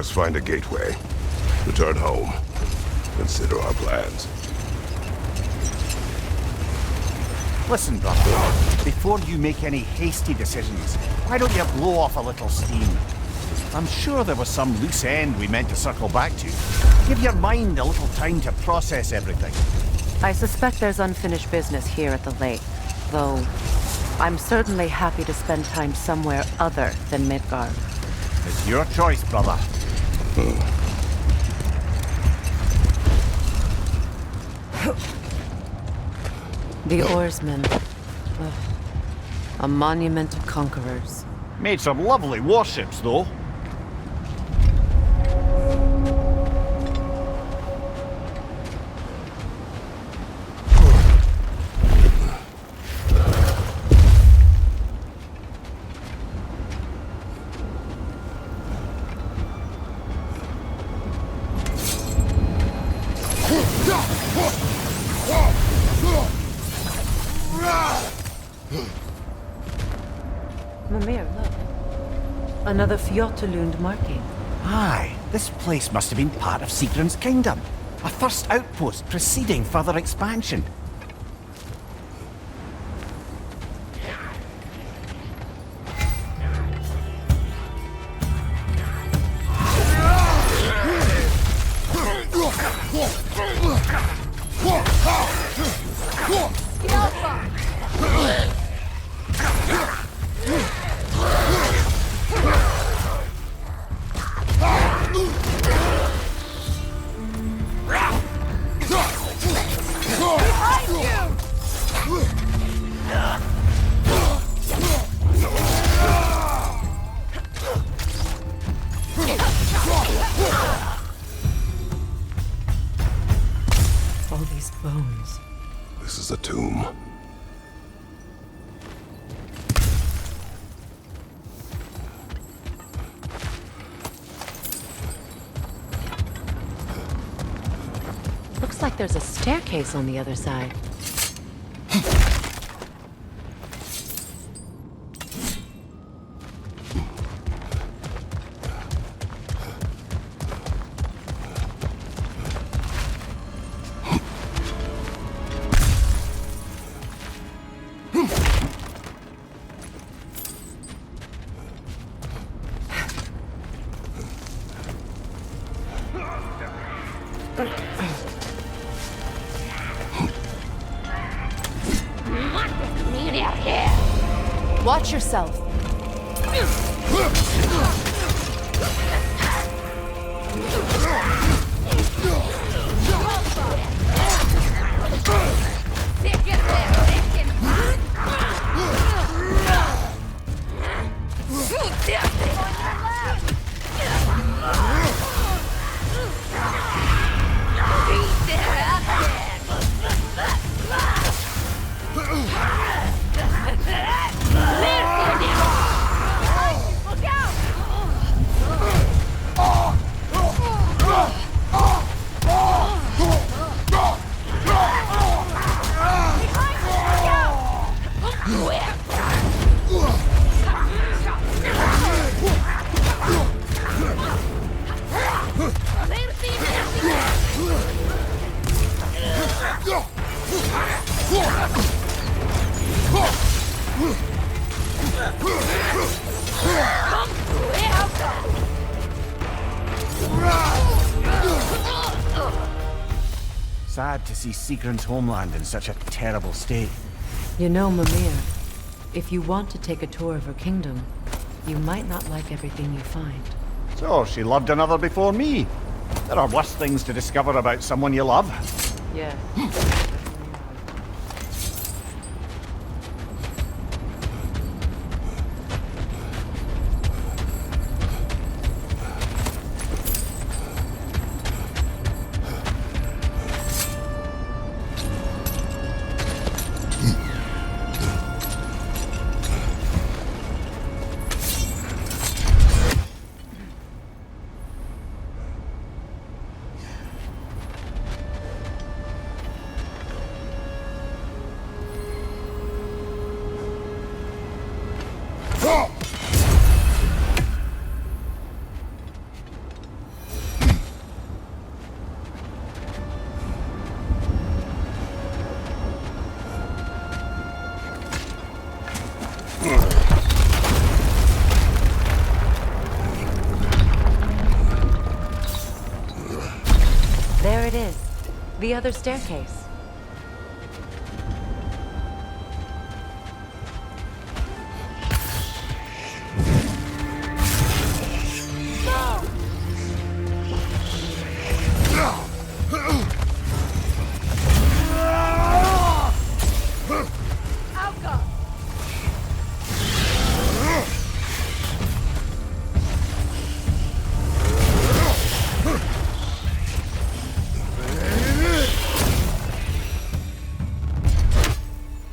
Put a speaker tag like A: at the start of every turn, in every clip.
A: us find a gateway. Return home. Consider our plans.
B: Listen, brother. Before you make any hasty decisions, why don't you blow off a little steam? I'm sure there was some loose end we meant to circle back to. Give your mind a little time to process everything.
C: I suspect there's unfinished business here at the lake, though I'm certainly happy to spend time somewhere other than Midgard.
B: It's your choice, brother.
C: The oarsmen. Ugh. A monument of conquerors.
B: Made some lovely warships, though.
C: Mimir, look. Another Fjotalund marking.
B: Aye, this place must have been part of Sigrun's kingdom. A first outpost preceding further expansion.
C: All these bones.
A: This is a tomb.
C: Looks like there's a staircase on the other side. Watch yourself.
B: Sad to see Sigrun's homeland in such a terrible state.
C: You know, Mimir, if you want to take a tour of her kingdom, you might not like everything you find.
B: So, she loved another before me. There are worse things to discover about someone you love.
C: Yeah. The other staircase.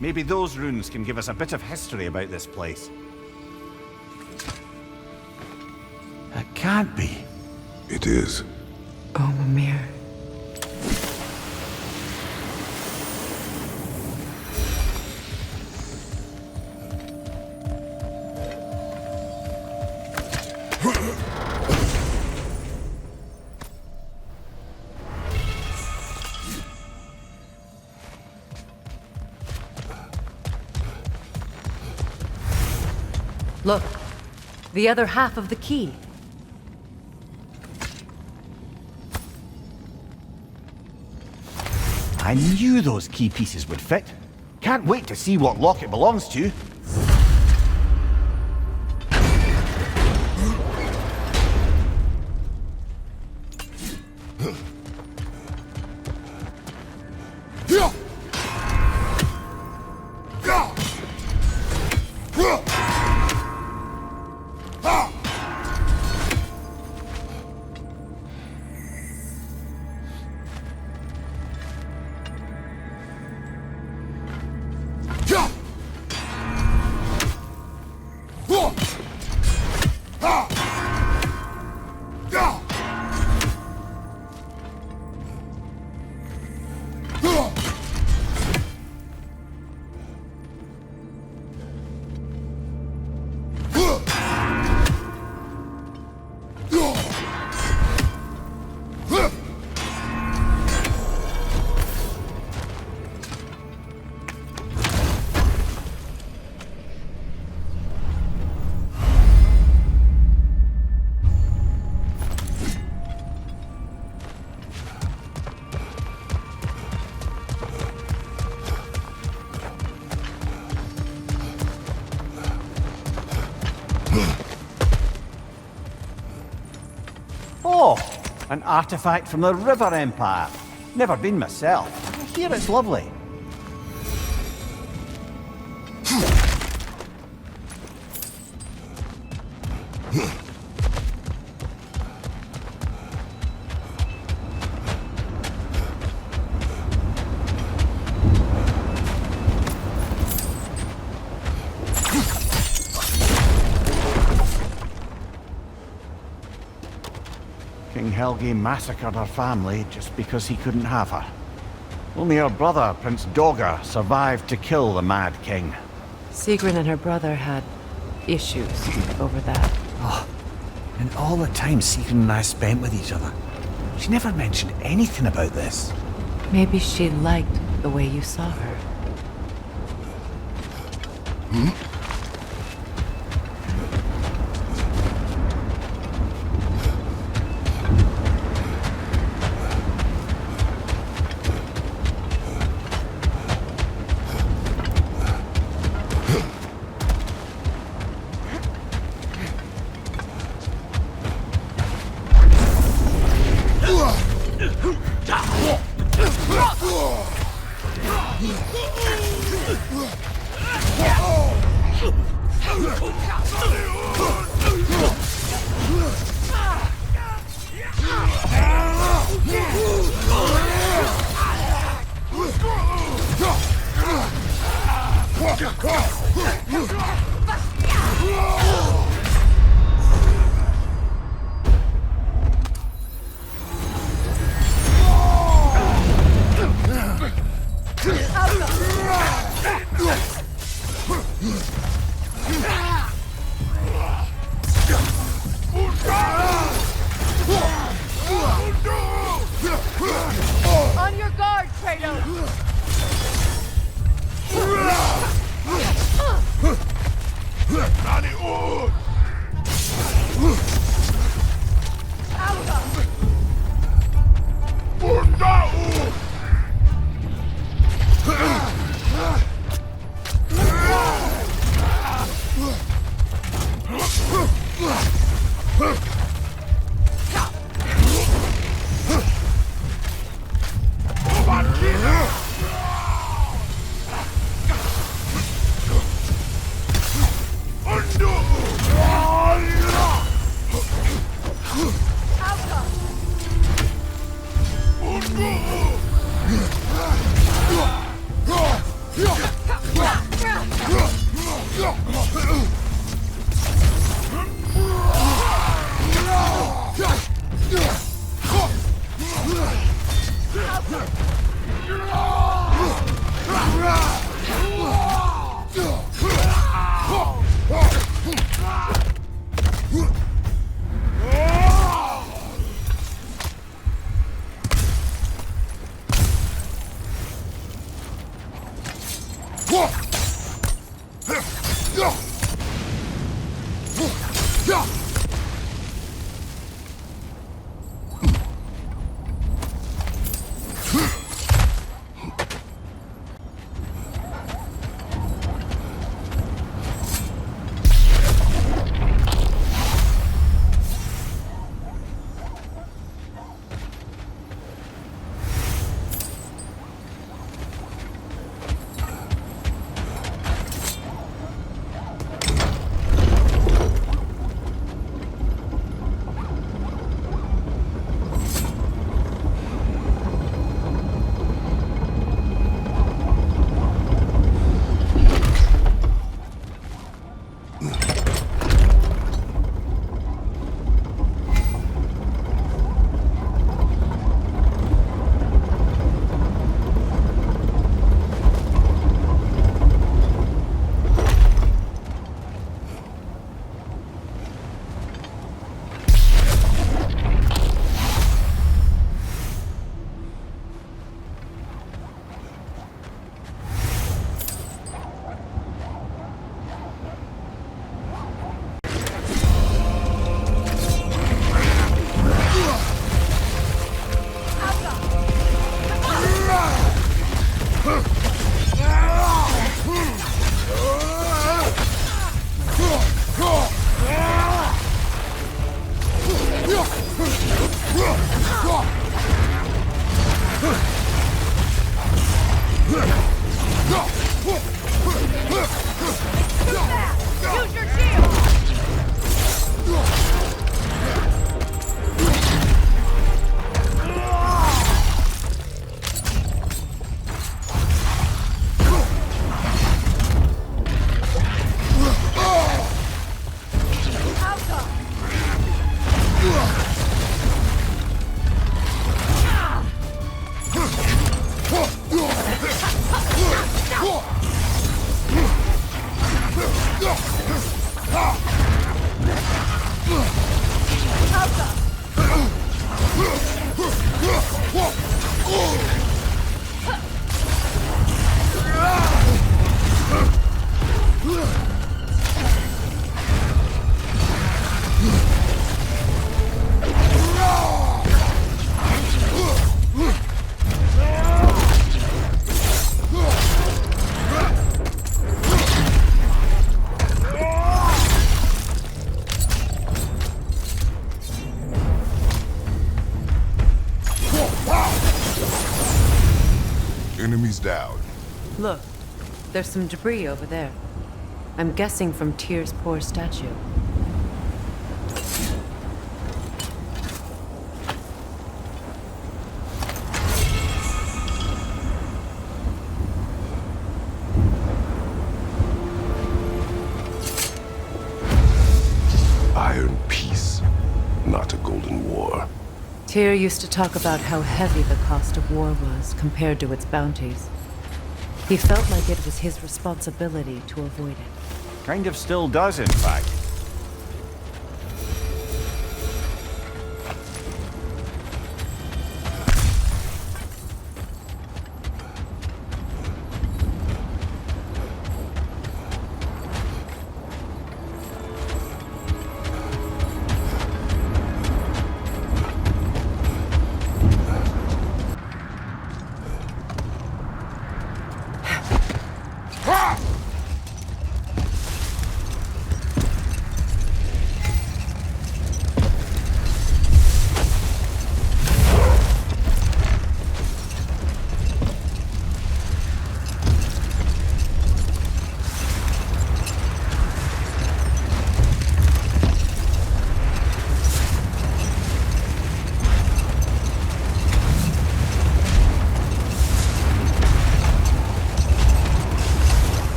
B: Maybe those runes can give us a bit of history about this place. It can't be.
A: It is.
C: Oh, Mimir. Look, the other half of the key.
B: I knew those key pieces would fit. Can't wait to see what lock it belongs to. Oh, an artifact from the River Empire. Never been myself. I hear it's lovely. King Helgi massacred her family just because he couldn't have her. Only her brother, Prince Dogger, survived to kill the Mad King.
C: Sigrun and her brother had issues over that.
B: Oh, and all the time Sigrun and I spent with each other. She never mentioned anything about this.
C: Maybe she liked the way you saw her.
D: On your guard, Kratos!
A: Enemies down.
C: Look, there's some debris over there. I'm guessing from Tyr's poor statue.
A: Iron peace, not a golden war.
C: Tyr used to talk about how heavy the cost of war was compared to its bounties. He felt like it was his responsibility to avoid it.
B: Kind of still does, in fact.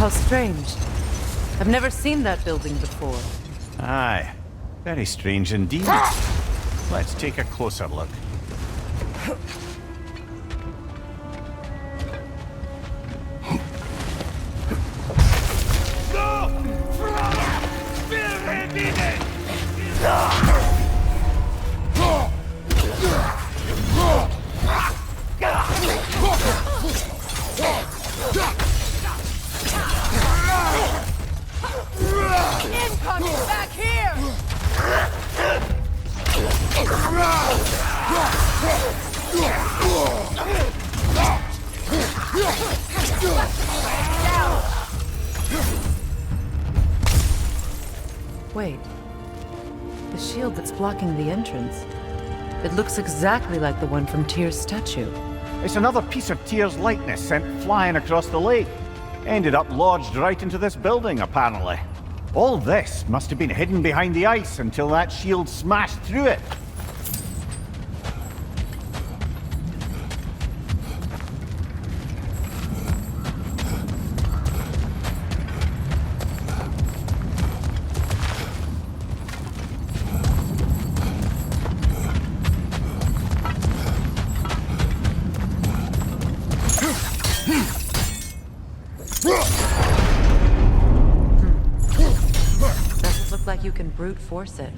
C: How strange. I've never seen that building before.
B: Aye. Very strange indeed. Let's take a closer look.
D: Incoming back here!
C: Wait. The shield that's blocking the entrance. It looks exactly like the one from Tyr's statue.
B: It's another piece of Tyr's likeness sent flying across the lake. Ended up lodged right into this building, apparently. All this must have been hidden behind the ice until that shield smashed through it.
C: Doesn't look like you can brute force it.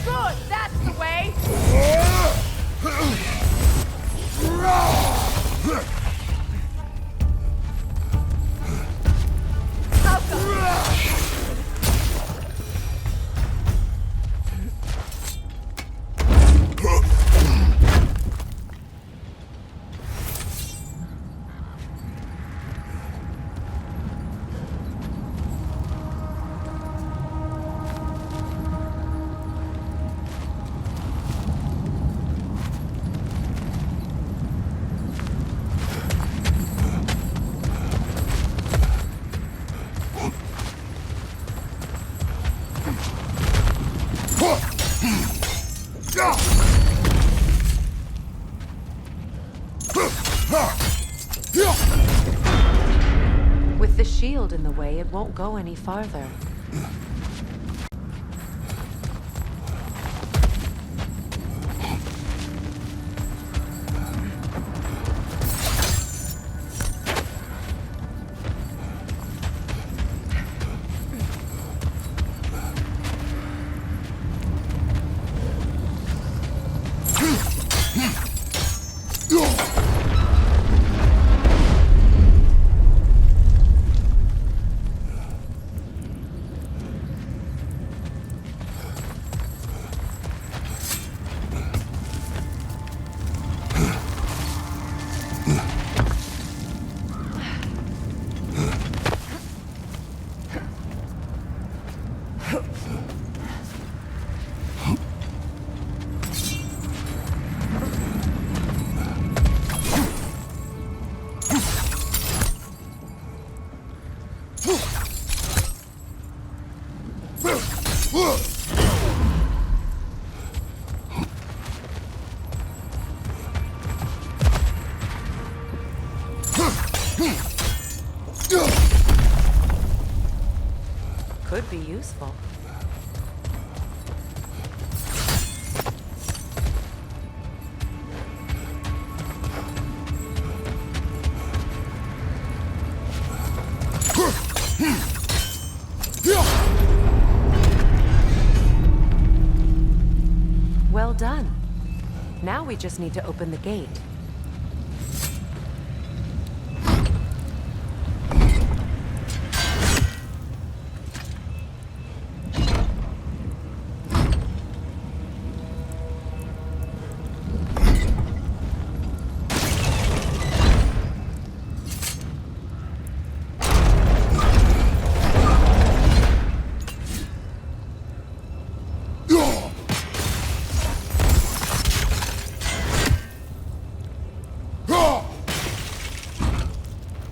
D: Good, that's the way!
C: With the shield in the way, it won't go any farther. Could be useful. Well done. Now we just need to open the gate.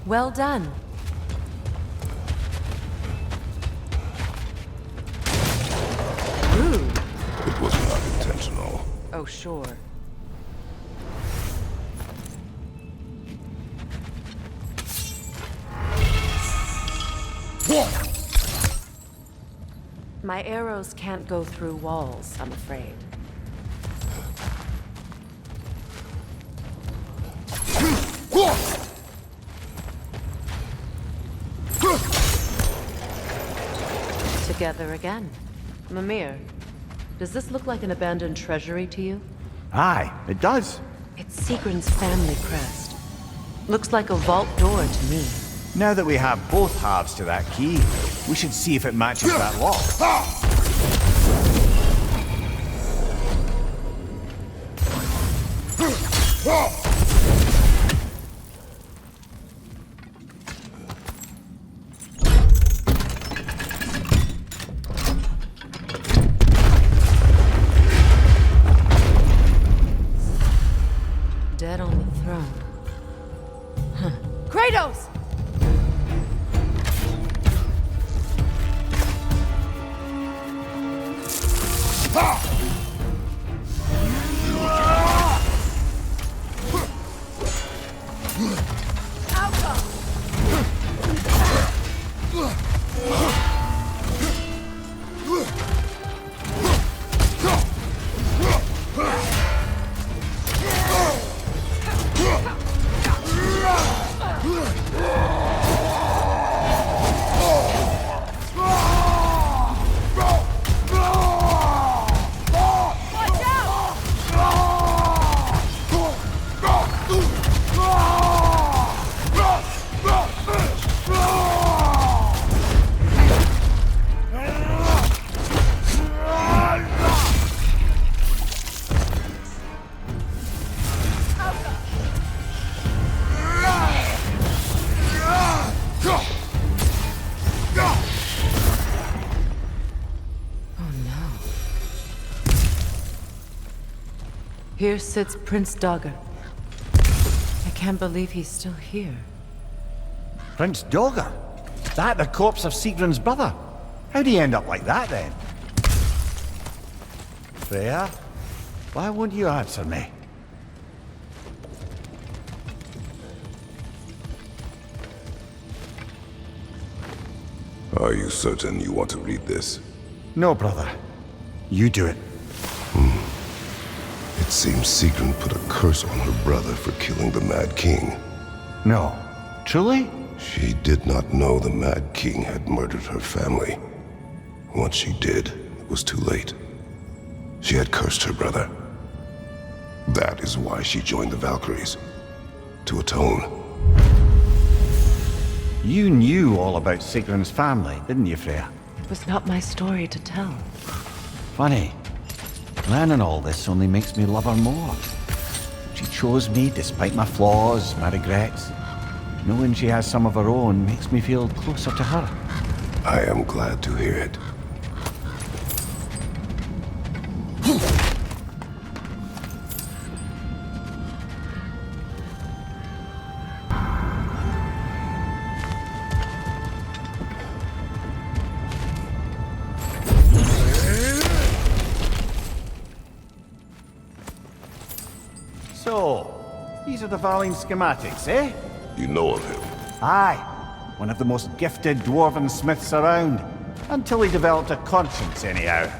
C: Well done. Rude.
A: It was not intentional.
C: Oh, sure. My arrows can't go through walls, I'm afraid. Together again. Mimir, does this look like an abandoned treasury to you?
B: Aye, it does.
C: It's Sigrun's family crest. Looks like a vault door to me.
B: Now that we have both halves to that key, we should see if it matches that lock.
C: Dead on the throne.
D: Kratos!
C: Here sits Prince Dagr. I can't believe he's still here.
B: Prince Dagr? That the corpse of Sigrun's brother? How'd he end up like that then? Freya? Why won't you answer me?
A: Are you certain you want to read this?
B: No, brother. You do it.
A: It seems Sigrun put a curse on her brother for killing the Mad King.
B: No. Truly?
A: She did not know the Mad King had murdered her family. Once she did, it was too late. She had cursed her brother. That is why she joined the Valkyries. To atone.
B: You knew all about Sigrun's family, didn't you, Freya?
C: It was not my story to tell.
B: Funny. Learning all this only makes me love her more. She chose me despite my flaws, my regrets. Knowing she has some of her own makes me feel closer to her.
A: I am glad to hear it.
B: These are the Valine schematics, eh?
A: You know of him?
B: Aye. One of the most gifted dwarven smiths around. Until he developed a conscience, anyhow.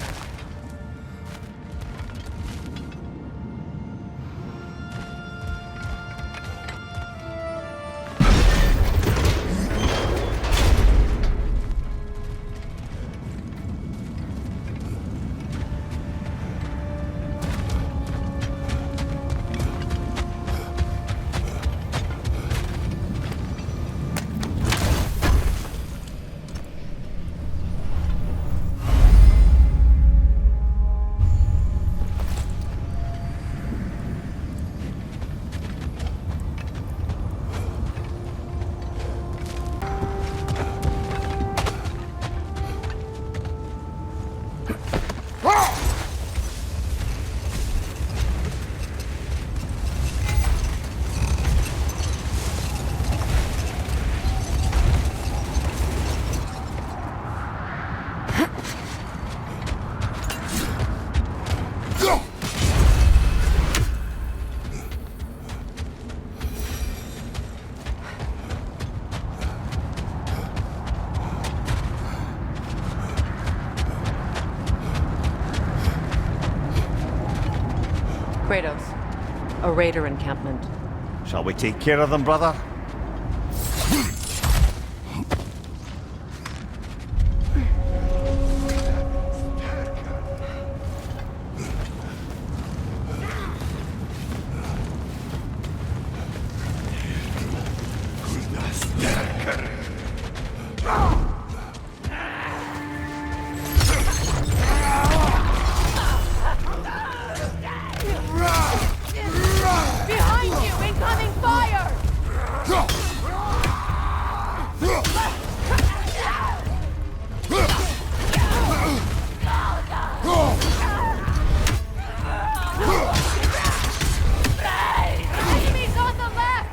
C: Kratos, a raider encampment.
B: Shall we take care of them, brother?
D: Behind you! Incoming fire! Enemies on the left!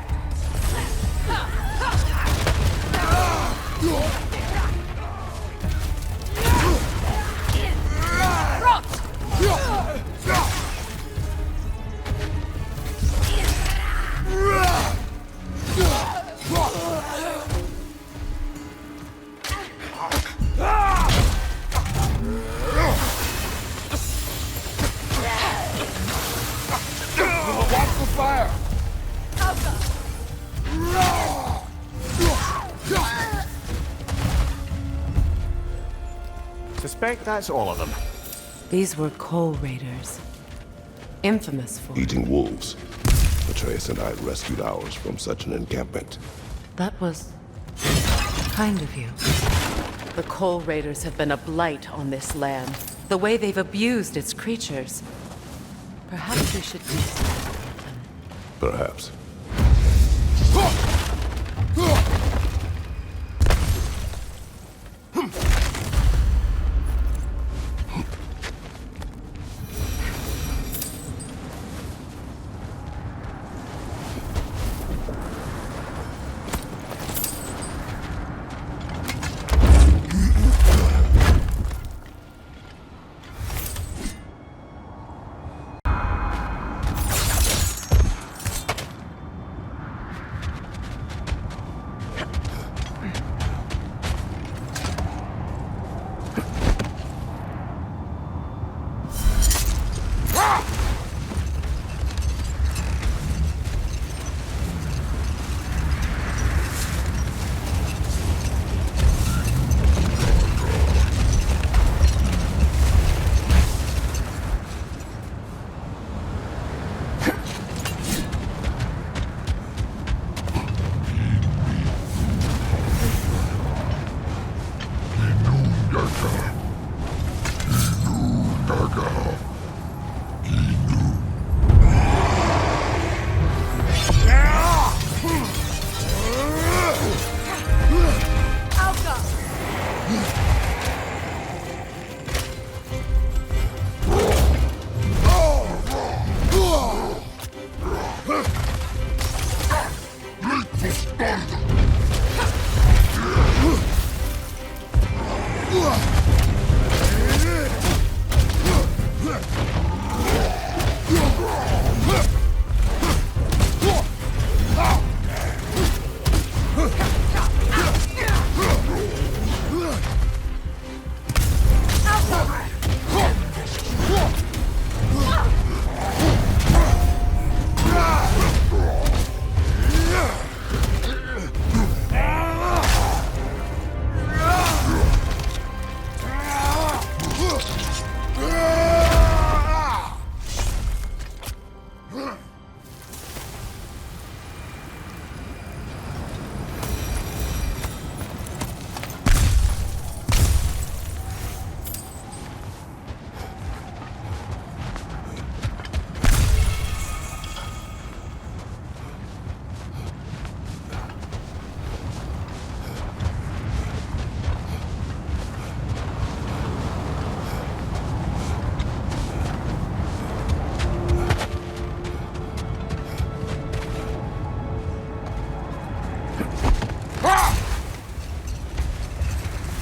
B: Suspect that's all of them.
C: These were coal raiders. Infamous for...
A: Eating wolves. Atreus and I rescued ours from such an encampment.
C: That was... kind of you. The coal raiders have been a blight on this land. The way they've abused its creatures. Perhaps we should do something with them.
A: Perhaps.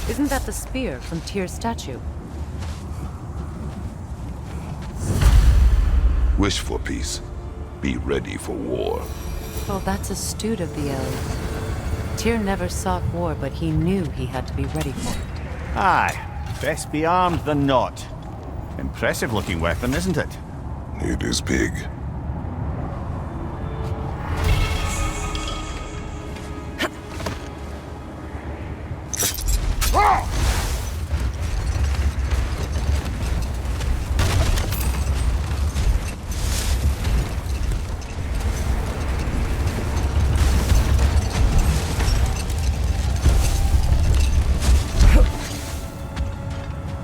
C: Isn't that the spear from Tyr's statue?
A: Wish for peace. Be ready for war.
C: Well, that's astute of the elves. Tyr never sought war, but he knew he had to be ready for it.
B: Aye, best be armed than not. Impressive looking weapon, isn't it?
A: It is big.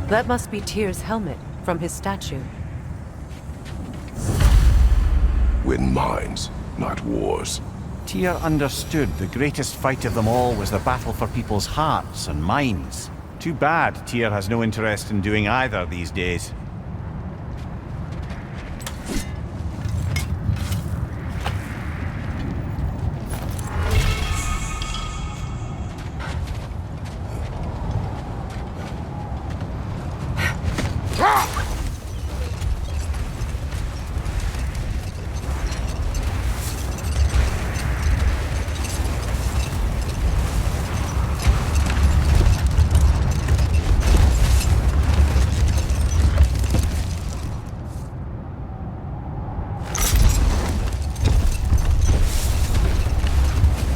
C: That must be Tyr's helmet from his statue.
A: Win minds, not wars.
B: Tyr understood the greatest fight of them all was the battle for people's hearts and minds. Too bad Tyr has no interest in doing either these days.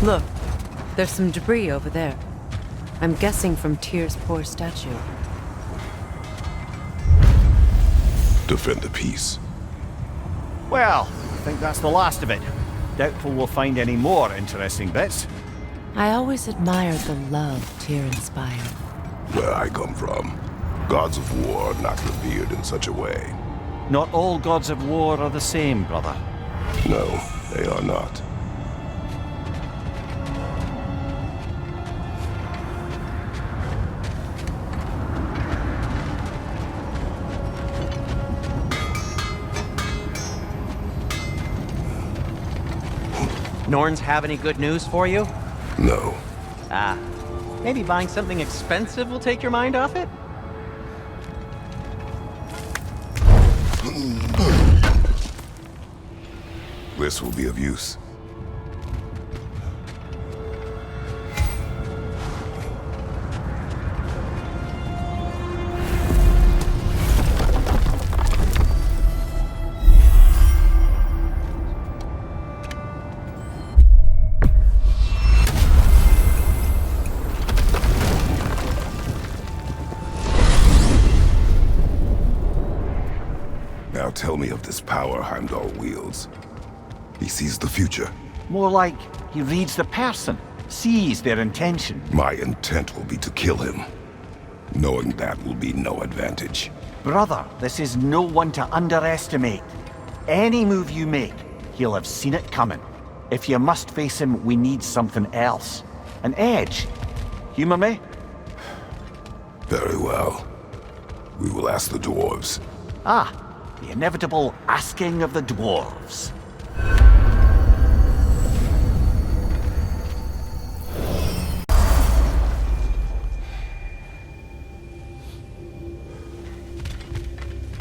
C: Look, there's some debris over there. I'm guessing from Tyr's poor statue.
A: Defend the peace.
B: Well, I think that's the last of it. Doubtful we'll find any more interesting bits.
C: I always admired the love Tyr inspired.
A: Where I come from, gods of war are not revered in such a way.
B: Not all gods of war are the same, brother.
A: No, they are not.
E: Norns have any good news for you?
A: No.
E: Ah, maybe buying something expensive will take your mind off it?
A: This will be of use. Now tell me of this power Heimdall wields. He sees the future.
B: More like he reads the person, sees their intention.
A: My intent will be to kill him. Knowing that will be no advantage.
B: Brother, this is no one to underestimate. Any move you make, he'll have seen it coming. If you must face him, we need something else. An edge. Humor me?
A: Very well. We will ask the dwarves.
B: Ah, the inevitable asking of the dwarves.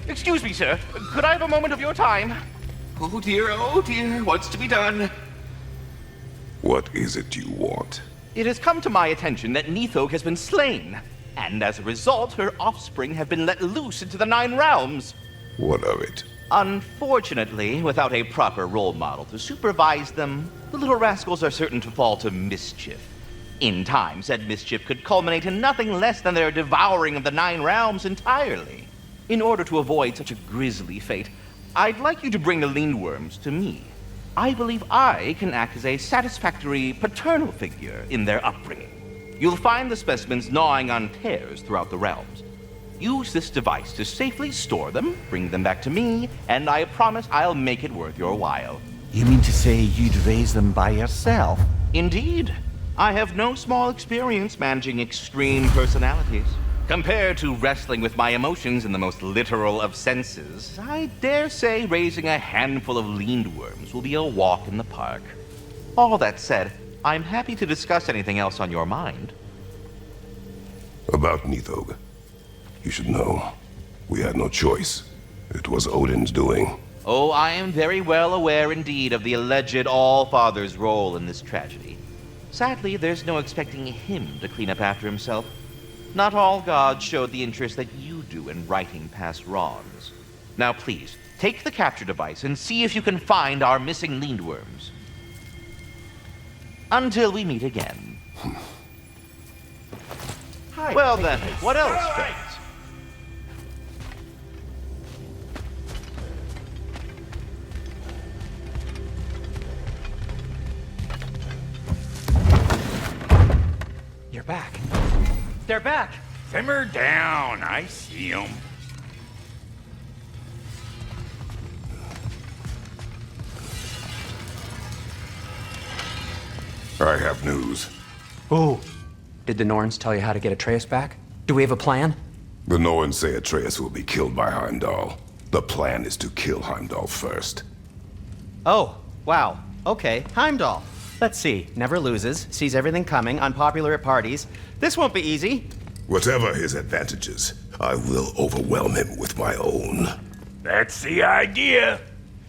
F: Excuse me, sir. Could I have a moment of your time? Oh dear, what's to be done?
A: What is it you want?
F: It has come to my attention that Nithog has been slain, and as a result, her offspring have been let loose into the Nine Realms.
A: What of it?
F: Unfortunately, without a proper role model to supervise them, the little rascals are certain to fall to mischief. In time, said mischief could culminate in nothing less than their devouring of the Nine Realms entirely. In order to avoid such a grisly fate, I'd like you to bring the Lindworms to me. I believe I can act as a satisfactory paternal figure in their upbringing. You'll find the specimens gnawing on tears throughout the realms. Use this device to safely store them, bring them back to me, and I promise I'll make it worth your while.
B: You mean to say you'd raise them by yourself?
F: Indeed. I have no small experience managing extreme personalities. Compared to wrestling with my emotions in the most literal of senses, I dare say raising a handful of Lindworms will be a walk in the park. All that said, I'm happy to discuss anything else on your mind.
A: About Nithog. You should know. We had no choice. It was Odin's doing.
F: Oh, I am very well aware indeed of the alleged All-Father's role in this tragedy. Sadly, there's no expecting him to clean up after himself. Not all gods showed the interest that you do in righting past wrongs. Now please, take the capture device and see if you can find our missing Lindworms. Until we meet again. Well then, what else, friends?
E: You're back. They're back!
G: Simmer down, I see 'em.
A: I have news.
E: Ooh. Did the Norns tell you how to get Atreus back? Do we have a plan?
A: The Norns say Atreus will be killed by Heimdall. The plan is to kill Heimdall first.
E: Oh, wow. Okay, Heimdall. Let's see. Never loses, sees everything coming, unpopular at parties. This won't be easy.
A: Whatever his advantages, I will overwhelm him with my own.
G: That's the idea.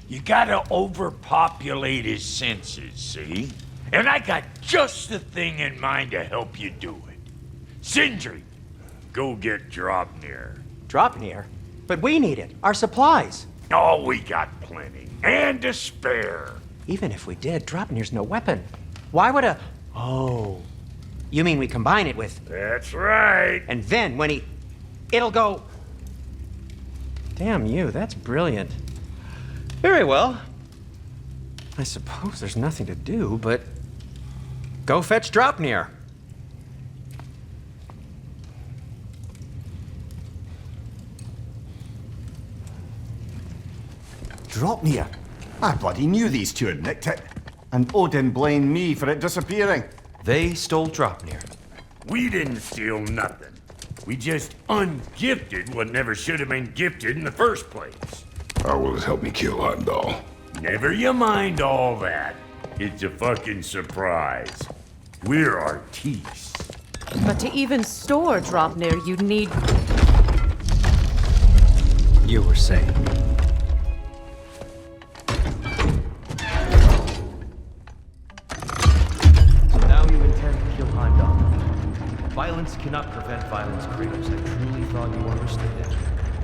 G: You gotta overpopulate his senses, see? And I got just the thing in mind to help you do it. Sindri, go get Draupnir.
E: Draupnir? But we need it. Our supplies.
G: Oh, we got plenty. And to spare.
E: Even if we did, Draupnir's no weapon. Why would a... Oh. You mean we combine it with...
G: That's right.
E: And then when he... It'll go... Damn you, that's brilliant. Very well. I suppose there's nothing to do, but... Go fetch Draupnir.
B: Draupnir? I bloody knew these two had nicked it. And Odin blamed me for it disappearing.
H: They stole Draupnir.
G: We didn't steal nothing. We just ungifted what never should have been gifted in the first place.
A: How will it help me kill Heimdall?
G: Never you mind all that. It's a fucking surprise. We're artistes.
C: But to even store Draupnir, you'd need...
E: You were saying.
H: So now you intend to kill Heimdall. Violence cannot prevent violence, Kratos. I truly thought you understood that.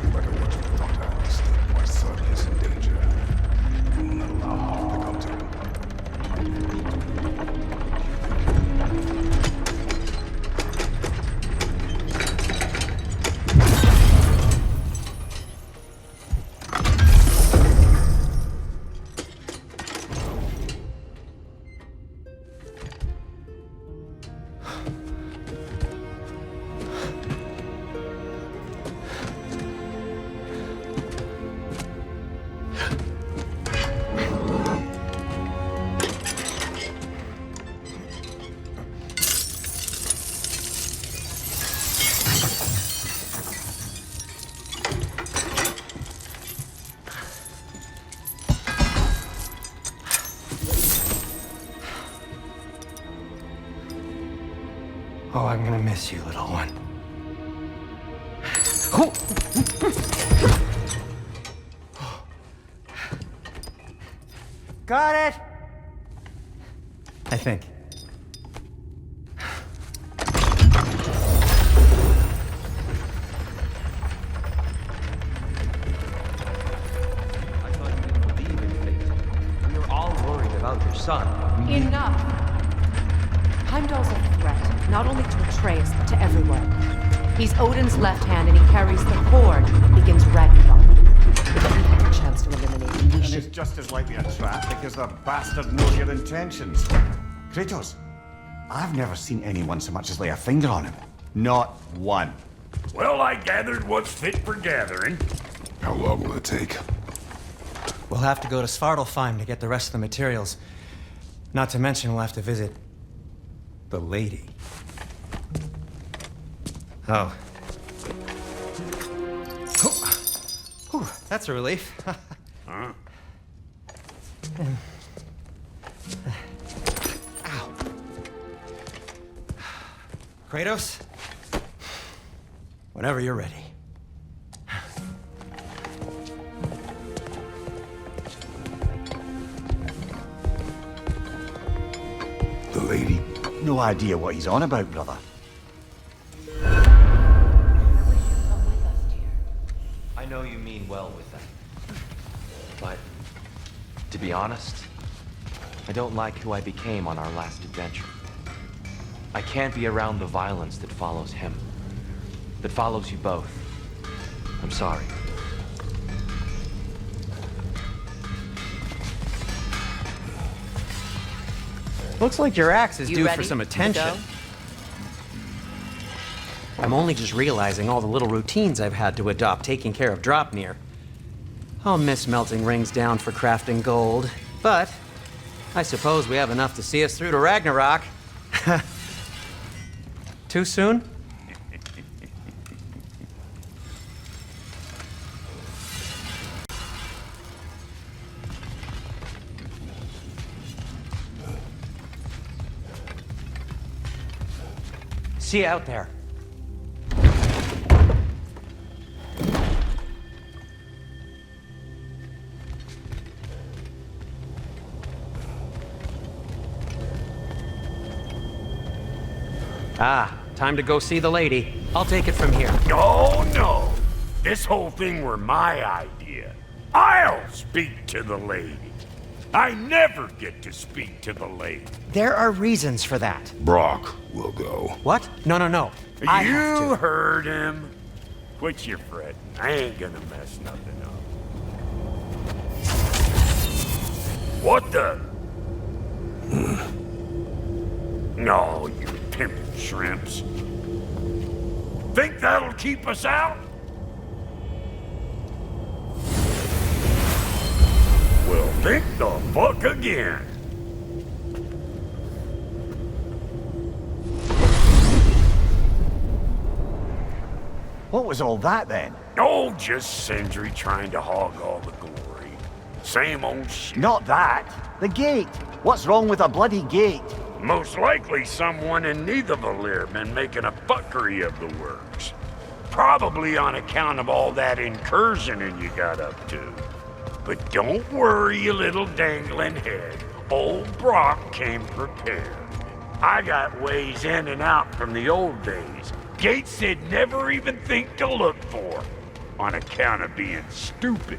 A: No matter what you thought I understood, my son is in danger. Do not allow harm to come to him.
E: Oh, I'm gonna miss you, little one. Got it! I think.
H: I thought you didn't believe in fate. We were all worried about your son.
C: Enough! Heimdall's a threat, not only to Atreus, but to everyone. He's Odin's left hand, and he carries the horde that begins Ragnarok. If we had a chance to eliminate him, we
B: And
C: should...
B: it's just as likely a trap because the bastard knows your intentions. Kratos, I've never seen anyone so much as lay a finger on him. Not one.
G: Well, I gathered what's fit for gathering.
A: How long will it take?
E: We'll have to go to Svartalfheim to get the rest of the materials. Not to mention we'll have to visit... the lady. Oh. Whew, that's a relief.
G: Huh?
E: Ow. Kratos? Whenever you're ready.
A: The lady?
B: No idea what he's on about, brother.
H: I know you mean well with them. But, to be honest, I don't like who I became on our last adventure. I can't be around the violence that follows him. That follows you both. I'm sorry.
E: Looks like your axe is
C: You
E: due
C: ready
E: for some
C: to
E: attention.
C: go?
E: I'm only just realizing all the little routines I've had to adopt taking care of Dropnir. I'll miss melting rings down for crafting gold, but I suppose we have enough to see us through to Ragnarok. Too soon? See you out there. Ah, time to go see the lady. I'll take it from here.
G: No, no. This whole thing were my idea. I'll speak to the lady. I never get to speak to the lady.
E: There are reasons for that.
A: Brock will go.
E: What? No, no, no. I have
G: You
E: to.
G: heard him. Quit your fretting. I ain't gonna mess nothing up. What the? No, you pimpin' shrimps. Think that'll keep us out? Well, think the fuck again.
B: What was all that then?
G: Oh, just Sindri trying to hog all the glory. Same old shit.
B: Not that. The gate. What's wrong with a bloody gate?
G: Most likely someone in Nidavellir been making a fuckery of the works. Probably on account of all that incursioning you got up to. But don't worry, you little dangling head. Old Brock came prepared. I got ways in and out from the old days. Gates they'd never even think to look for, on account of being stupid.